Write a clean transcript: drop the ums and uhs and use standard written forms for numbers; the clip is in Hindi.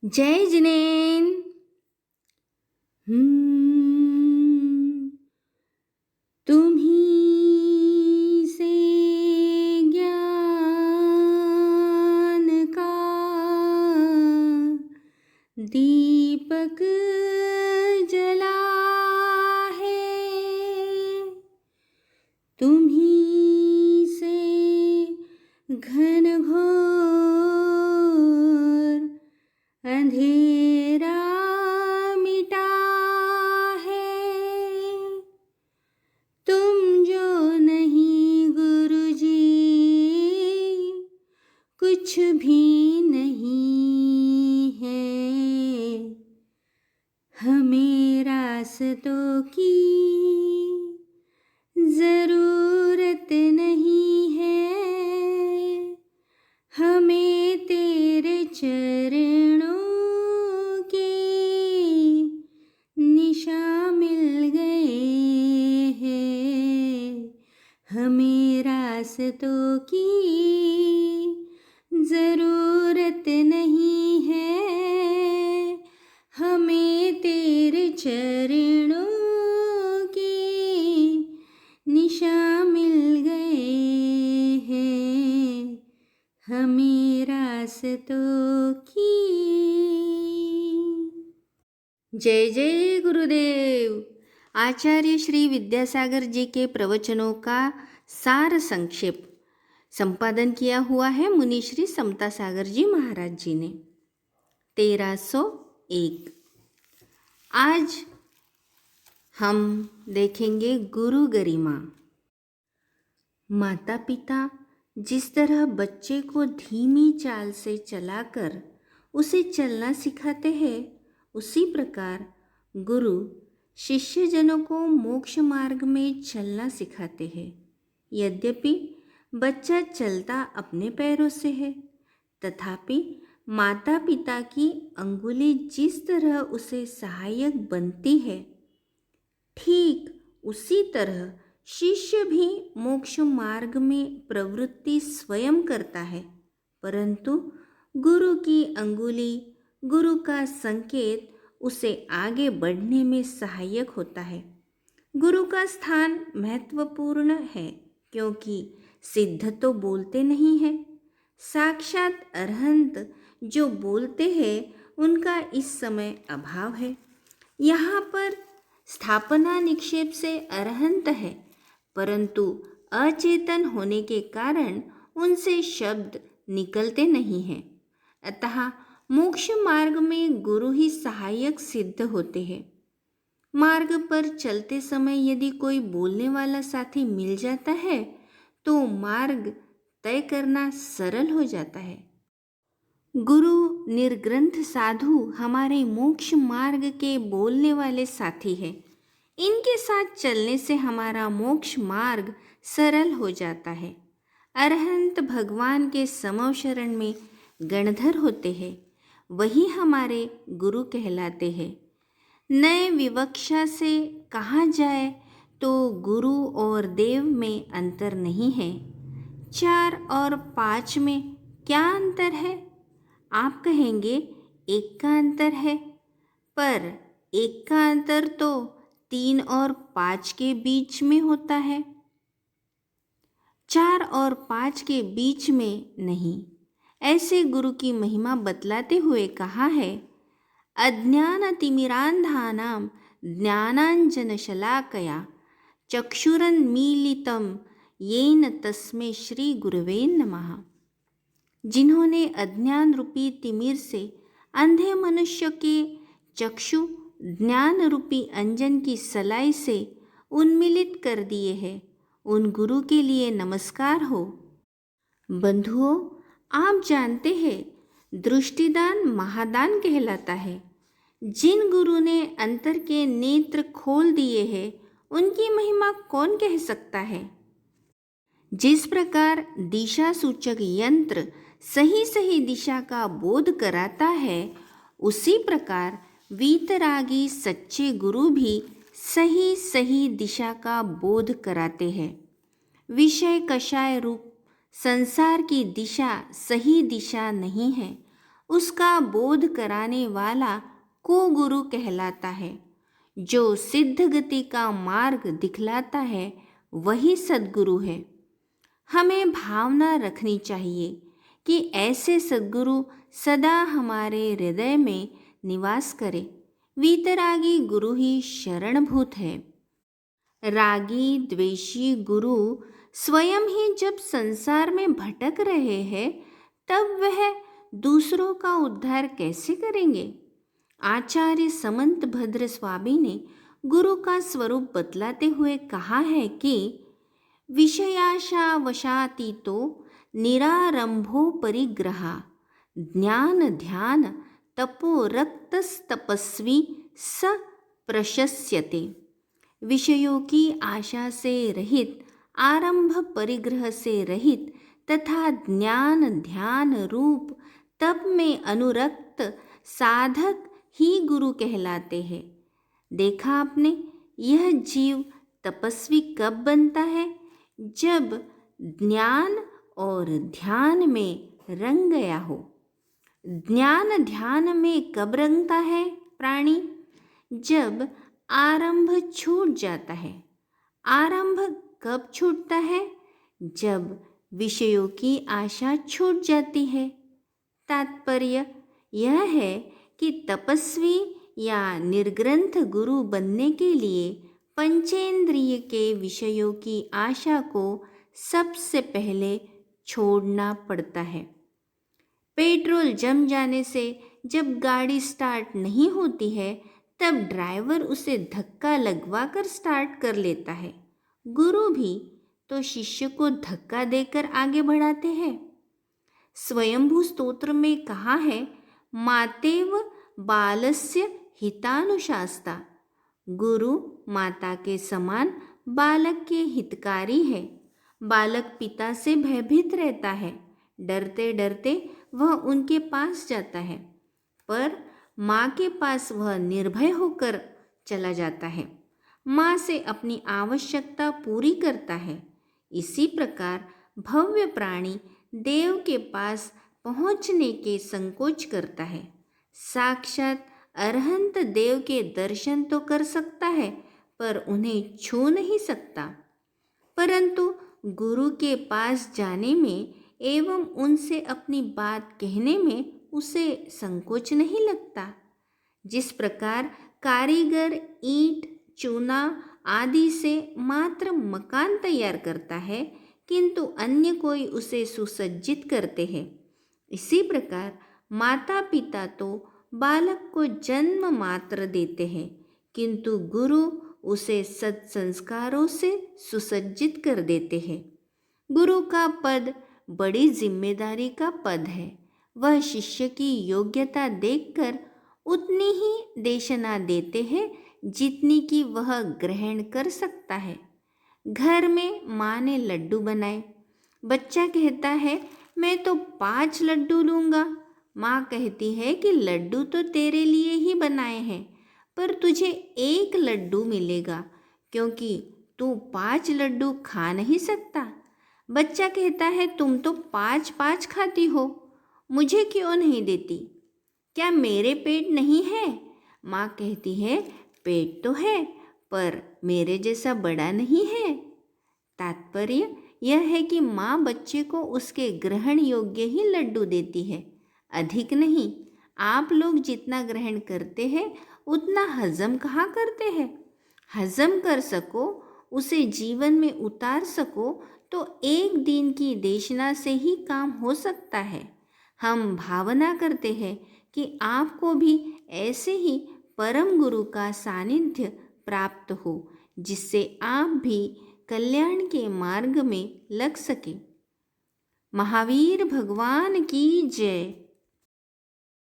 जय जिनेन। तुम्हीं से ज्ञान का दीपक जला है, तुम्हीं से घन घोर अंधेरा मिटा है। तुम जो नहीं गुरुजी, कुछ भी नहीं है। हमें रास्तों की जरूरत नहीं है, हमें तेरे चरणों की निशा मिल गए हैं। हमें रास्तों की जरूरत नहीं है, हमें तेरे चरणों की निशा मिल गए हैं। हमें रास्तों की। जय जय गुरुदेव। आचार्य श्री विद्यासागर जी के प्रवचनों का सार संक्षेप संपादन किया हुआ है मुनि श्री समता सागर जी महाराज जी ने। 1301। आज हम देखेंगे गुरु गरिमा। माता पिता जिस तरह बच्चे को धीमी चाल से चलाकर उसे चलना सिखाते हैं, उसी प्रकार गुरु शिष्यजनों को मोक्ष मार्ग में चलना सिखाते हैं। यद्यपि बच्चा चलता अपने पैरों से है, तथापि माता पिता की अंगुली जिस तरह उसे सहायक बनती है, ठीक उसी तरह शिष्य भी मोक्ष मार्ग में प्रवृत्ति स्वयं करता है, परंतु गुरु की अंगुली, गुरु का संकेत उसे आगे बढ़ने में सहायक होता है। गुरु का स्थान महत्वपूर्ण है, क्योंकि सिद्ध तो बोलते नहीं हैं। साक्षात अरहंत जो बोलते हैं, उनका इस समय अभाव है। यहाँ पर स्थापना निक्षेप से अरहंत है, परंतु अचेतन होने के कारण उनसे शब्द निकलते नहीं हैं। अतः मोक्ष मार्ग में गुरु ही सहायक सिद्ध होते हैं। मार्ग पर चलते समय यदि कोई बोलने वाला साथी मिल जाता है, तो मार्ग तय करना सरल हो जाता है। गुरु निर्ग्रंथ साधु हमारे मोक्ष मार्ग के बोलने वाले साथी हैं। इनके साथ चलने से हमारा मोक्ष मार्ग सरल हो जाता है। अरहंत भगवान के समव शरण में गणधर होते हैं, वही हमारे गुरु कहलाते हैं। नए विवक्षा से कहा जाए तो गुरु और देव में अंतर नहीं है। 4 और 5 में क्या अंतर है? आप कहेंगे 1 का अंतर है, पर 1 का अंतर तो 3 और 5 के बीच में होता है, 4 और 5 के बीच में नहीं। ऐसे गुरु की महिमा बतलाते हुए कहा है, अज्ञानतिमिरान्धानां ज्ञानाञ्जनशलाकया चक्षुरुन्मीलितं येन तस्मै श्री गुरवे नमः। जिन्होंने अज्ञान रूपी तिमिर से अंधे मनुष्य के चक्षु ज्ञान रूपी अंजन की सलाई से उन्मीलित कर दिए हैं, उन गुरु के लिए नमस्कार हो। बंधुओं, आप जानते हैं दृष्टिदान महादान कहलाता है। जिन गुरु ने अंतर के नेत्र खोल दिए हैं, उनकी महिमा कौन कह सकता है। जिस प्रकार दिशा सूचक यंत्र सही सही दिशा का बोध कराता है, उसी प्रकार वीतरागी सच्चे गुरु भी सही सही दिशा का बोध कराते हैं। विषय कषाय रूप संसार की दिशा सही दिशा नहीं है, उसका बोध कराने वाला को गुरु कहलाता है। जो सिद्ध गति का मार्ग दिखलाता है वही सद्गुरु है। हमें भावना रखनी चाहिए कि ऐसे सद्गुरु सदा हमारे हृदय में निवास करे। वीतरागी गुरु ही शरणभूत है। रागी द्वेषी गुरु स्वयं ही जब संसार में भटक रहे हैं, तब वह दूसरों का उद्धार कैसे करेंगे? आचार्य समंत भद्र स्वामी ने गुरु का स्वरूप बतलाते हुए कहा है कि विषयाशावशातीतो निरारंभो परिग्रहा ज्ञान ध्यान तपो रक्तस्तपस्वी स प्रशस्यते। विषयों की आशा से रहित, आरंभ परिग्रह से रहित तथा ज्ञान ध्यान रूप तप में अनुरक्त साधक ही गुरु कहलाते हैं। देखा आपने, यह जीव तपस्वी कब बनता है? जब ज्ञान और ध्यान में रंग गया हो। ज्ञान ध्यान में कब रंगता है प्राणी? जब आरंभ छूट जाता है। आरंभ कब छूटता है? जब विषयों की आशा छूट जाती है। तात्पर्य यह है कि तपस्वी या निर्ग्रंथ गुरु बनने के लिए पंचेंद्रिय के विषयों की आशा को सबसे पहले छोड़ना पड़ता है। पेट्रोल जम जाने से जब गाड़ी स्टार्ट नहीं होती है, तब ड्राइवर उसे धक्का लगवाकर स्टार्ट कर लेता है। गुरु भी तो शिष्य को धक्का देकर आगे बढ़ाते हैं। स्वयंभू स्तोत्र में कहा है, मातेव बालस्य हितानुशास्ता। गुरु माता के समान बालक के हितकारी है। बालक पिता से भयभीत रहता है। डरते डरते वह उनके पास जाता है, पर माँ के पास वह निर्भय होकर चला जाता है। माँ से अपनी आवश्यकता पूरी करता है। इसी प्रकार भव्य प्राणी देव के पास पहुँचने के संकोच करता है। साक्षात अरहंत देव के दर्शन तो कर सकता है, पर उन्हें छू नहीं सकता। परंतु गुरु के पास जाने में एवं उनसे अपनी बात कहने में उसे संकोच नहीं लगता। जिस प्रकार कारीगर ईंट, चूना आदि से मात्र मकान तैयार करता है, किंतु अन्य कोई उसे सुसज्जित करते हैं, इसी प्रकार माता पिता तो बालक को जन्म मात्र देते हैं, किंतु गुरु उसे सत्संस्कारों से सुसज्जित कर देते हैं। गुरु का पद बड़ी जिम्मेदारी का पद है। वह शिष्य की योग्यता देखकर उतनी ही देशना देते हैं जितनी कि वह ग्रहण कर सकता है। घर में माँ ने लड्डू बनाए। बच्चा कहता है, मैं तो 5 लड्डू लूँगा। माँ कहती है कि लड्डू तो तेरे लिए ही बनाए हैं, पर तुझे 1 लड्डू मिलेगा, क्योंकि तू 5 लड्डू खा नहीं सकता। बच्चा कहता है, तुम तो 5-5 खाती हो, मुझे क्यों नहीं देती? क्या मेरे पेट नहीं है? माँ कहती है, पेट तो है, पर मेरे जैसा बड़ा नहीं है। तात्पर्य यह है कि माँ बच्चे को उसके ग्रहण योग्य ही लड्डू देती है, अधिक नहीं। आप लोग जितना ग्रहण करते हैं उतना हजम कहाँ करते हैं। हजम कर सको, उसे जीवन में उतार सको, तो 1 दिन की देशना से ही काम हो सकता है। हम भावना करते हैं कि आपको भी ऐसे ही परम गुरु का सानिध्य प्राप्त हो, जिससे आप भी कल्याण के मार्ग में लग सके। महावीर भगवान की जय।